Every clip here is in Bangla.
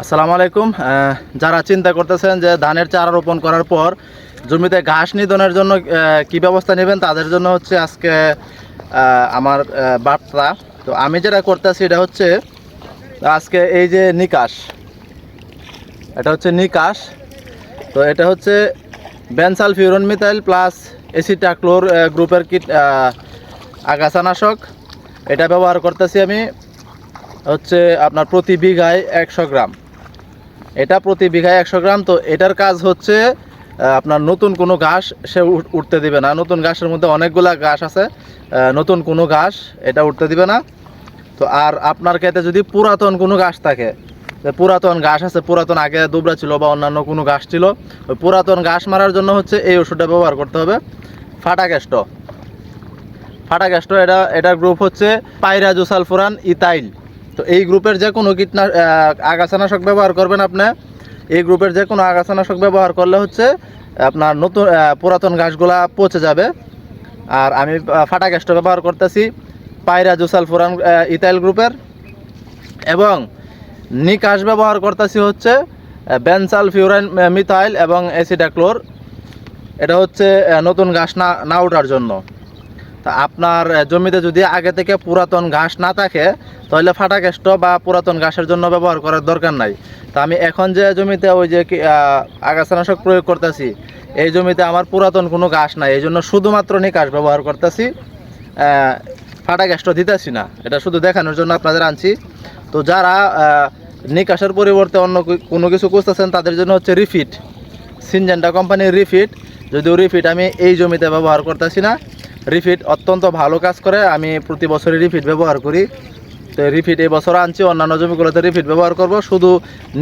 আসসালামু আলাইকুম। যারা চিন্তা করতেছেন যে ধানের চারা রোপণ করার পর জমিতে ঘাস নিধনের জন্য কি ব্যবস্থা নেবেন, তাদের জন্য হচ্ছে আজকে আমার বার্তা। তো আমি যেটা করতেছি এটা হচ্ছে আজকে এই যে নিকাশ, এটা হচ্ছে নিকাশ। তো এটা হচ্ছে বেনসাল ফিউরন মিথাইল প্লাস এসিটাক্লোর গ্রুপের কিট আগাছানাশক। এটা ব্যবহার করতেছি আমি হচ্ছে আপনার প্রতি বিঘায় 100 গ্রাম। এটা প্রতি বিঘায় 100 গ্রাম। তো এটার কাজ হচ্ছে আপনার নতুন কোনো ঘাস সে উঠতে দিবে না। নতুন ঘাসের মধ্যে অনেকগুলা ঘাস আছে, নতুন কোনো ঘাস এটা উঠতে দিবে না। তো আর আপনার ক্ষেত্রে যদি পুরাতন কোনো ঘাস থাকে, পুরাতন ঘাস আছে, পুরাতন আগে দুবরা ছিল বা অন্যান্য কোনো ঘাস ছিল, ওই পুরাতন ঘাস মারার জন্য হচ্ছে এই ওষুধটা ব্যবহার করতে হবে, ফাটাক্যাস্ট। এটার গ্রুপ হচ্ছে পাইরাজোসালফোরান ইথাইল। তো এই গ্রুপের যে কোনো আগাছানাশক ব্যবহার করবেন আপনি, এই গ্রুপের যে কোনো আগাছানাশক ব্যবহার করলে হচ্ছে আপনার নতুন পুরাতন ঘাসগুলা পচে যাবে। আর আমি ফাটাক্যাস্ট ব্যবহার করতেছি পাইরাজোসালফোরান ইথাইল গ্রুপের, এবং নিকাশ ব্যবহার করতেছি হচ্ছে বেনসাল ফিউরান মিথাইল এবং এসিডাক্লোর। এটা হচ্ছে নতুন ঘাস না ওঠার জন্য। তা আপনার জমিতে যদি আগে থেকে পুরাতন ঘাস না থাকে তাহলে ফাটাক্যাস্ট বা পুরাতন ঘাসের জন্য ব্যবহার করার দরকার নাই। তা আমি এখন যে জমিতে ওই যে আগাছানাশক প্রয়োগ করতেছি, এই জমিতে আমার পুরাতন কোনো ঘাস নাই, এই জন্য শুধুমাত্র নিকাশ ব্যবহার করতেছি, ফাটাক্যাস্ট দিতেছি না। এটা শুধু দেখানোর জন্য আপনাদের আনছি। তো যারা নিকাশের পরিবর্তে অন্য কোনো কিছু খুঁজতেছেন তাদের জন্য হচ্ছে রিফিট, সিনজেন্টা কোম্পানির রিফিট। যদিও রিফিট আমি এই জমিতে ব্যবহার করতেছি না। রিফিট অত্যন্ত ভালো কাজ করে, আমি প্রতি বছরই রিফিট ব্যবহার করি। তো রিফিট এই বছর আনছি, অন্যান্য জমিগুলোতে রিফিট ব্যবহার করব। শুধু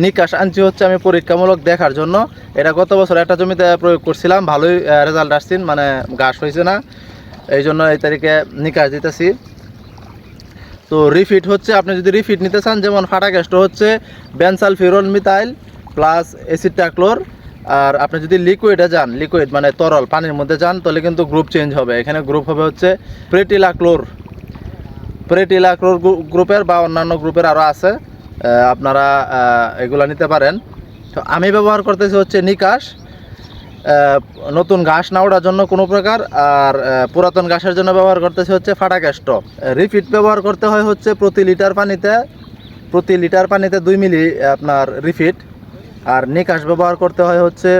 নিকাশ আনছি হচ্ছে আমি পরীক্ষামূলক দেখার জন্য। এটা গত বছর একটা জমিতে প্রয়োগ করছিলাম, ভালোই রেজাল্ট আসছেন, মানে ঘাস হয়েছে না, এই জন্য এই তারিখে নিকাশ দিতেছি। তো রিফিট হচ্ছে আপনি যদি রিফিট নিতে চান, যেমন ফাটাক্যাস্ট হচ্ছে বেনসাল ফিউরন মিথাইল প্লাস এসিটাক্লোর। আর আপনি যদি লিকুইডে যান, লিকুইড মানে তরল পানির মধ্যে যান, তাহলে কিন্তু গ্রুপ চেঞ্জ হবে। এখানে গ্রুপ হবে হচ্ছে প্রেটিলাক্লোর গ্রুপের বা অন্যান্য গ্রুপের আরও আছে, আপনারা এগুলো নিতে পারেন। তো আমি ব্যবহার করতেছি হচ্ছে নিকাশ, নতুন ঘাস না ওঠার জন্য কোনো প্রকার, আর পুরাতন ঘাসের জন্য ব্যবহার করতেছি হচ্ছে ফাটাক্যাস্ট। রিফিট ব্যবহার করতে হয় হচ্ছে প্রতি লিটার পানিতে 2 মিলি আপনার রিফিট। আর নিকাশ ব্যবহার করতে হয় হচ্ছে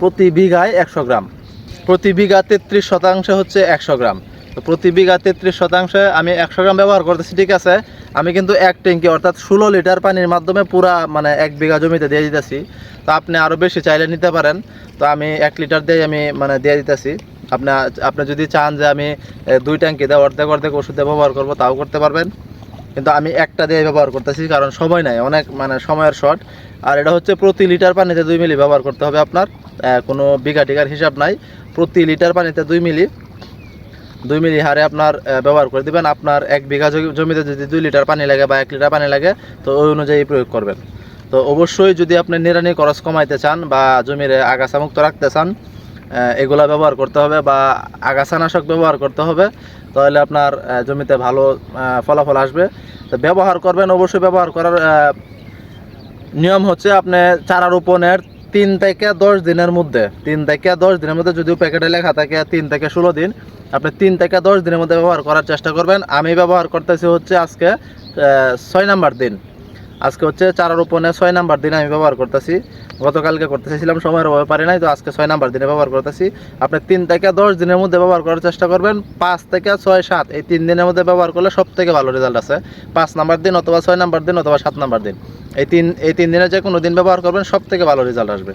প্রতি বিঘায় 100 গ্রাম। প্রতি বিঘা 33 শতাংশে হচ্ছে 100 গ্রাম। তো প্রতি বিঘা 33 শতাংশে আমি 100 গ্রাম ব্যবহার করতেছি, ঠিক আছে। আমি কিন্তু এক ট্যাঙ্কি অর্থাৎ 16 লিটার পানির মাধ্যমে পুরা মানে 1 বিঘা জমিতে দিয়ে দিতেছি। তো আপনি আরও বেশি চাইলে নিতে পারেন। তো আমি 1 লিটার দিয়ে আমি মানে দিয়ে দিতেছি। আপনি যদি চান যে আমি 2 ট্যাঙ্কি দিয়ে অর্ধেক ওষুধ দিয়ে ব্যবহার করবো, তাও করতে পারবেন। কিন্তু আমি একটা দিয়ে ব্যবহার করতেছি, কারণ সময় নাই, অনেক মানে সময়ের শর্ট। আর এটা হচ্ছে প্রতি লিটার পানিতে 2 মিলি ব্যবহার করতে হবে আপনার, কোনো বিঘা টিঘার হিসাব নাই। প্রতি লিটার পানিতে 2 মিলি হারে আপনার ব্যবহার করে দেবেন। আপনার 1 বিঘা জমিতে যদি 2 লিটার পানি লাগে বা 1 লিটার পানি লাগে, তো ওই অনুযায়ী প্রয়োগ করবেন। তো অবশ্যই যদি আপনি নিড়ানি খরচ কমাইতে চান বা জমির আগাছা মুক্ত রাখতে চান, এগুলা ব্যবহার করতে হবে বা আগাছানাশক ব্যবহার করতে হবে, তাহলে আপনার জমিতে ভালো ফলাফল আসবে। তো ব্যবহার করবেন, অবশ্যই ব্যবহার করার নিয়ম হচ্ছে আপনি চারা রোপণের 3 থেকে 10 দিনের মধ্যে, যদিও প্যাকেটে লেখা থাকে 3 থেকে 16 দিন, আপনি 3 থেকে 10 দিনের মধ্যে ব্যবহার করার চেষ্টা করবেন। আমি ব্যবহার করতেছি হচ্ছে আজকে 6 নাম্বার দিন। আজকে হচ্ছে চারা রোপণের 6 নাম্বার দিন আমি ব্যবহার করতেছি। গতকালকে করতেছিলাম, সময়ের অভাবে পারি নাই, তো আজকে 6 নাম্বার দিনে ব্যবহার করতেছি। আপনি 3 থেকে 10 দিনের মধ্যে ব্যবহার করার চেষ্টা করবেন। 5 থেকে 6, 7 এই 3 দিনের মধ্যে ব্যবহার করলে সব থেকে ভালো রেজাল্ট আছে। 5 নাম্বার দিন অথবা 6 নাম্বার দিন অথবা 7 নাম্বার দিন, এই তিন দিনে যে কোনো দিন ব্যবহার করবেন, সব থেকে ভালো রেজাল্ট আসবে।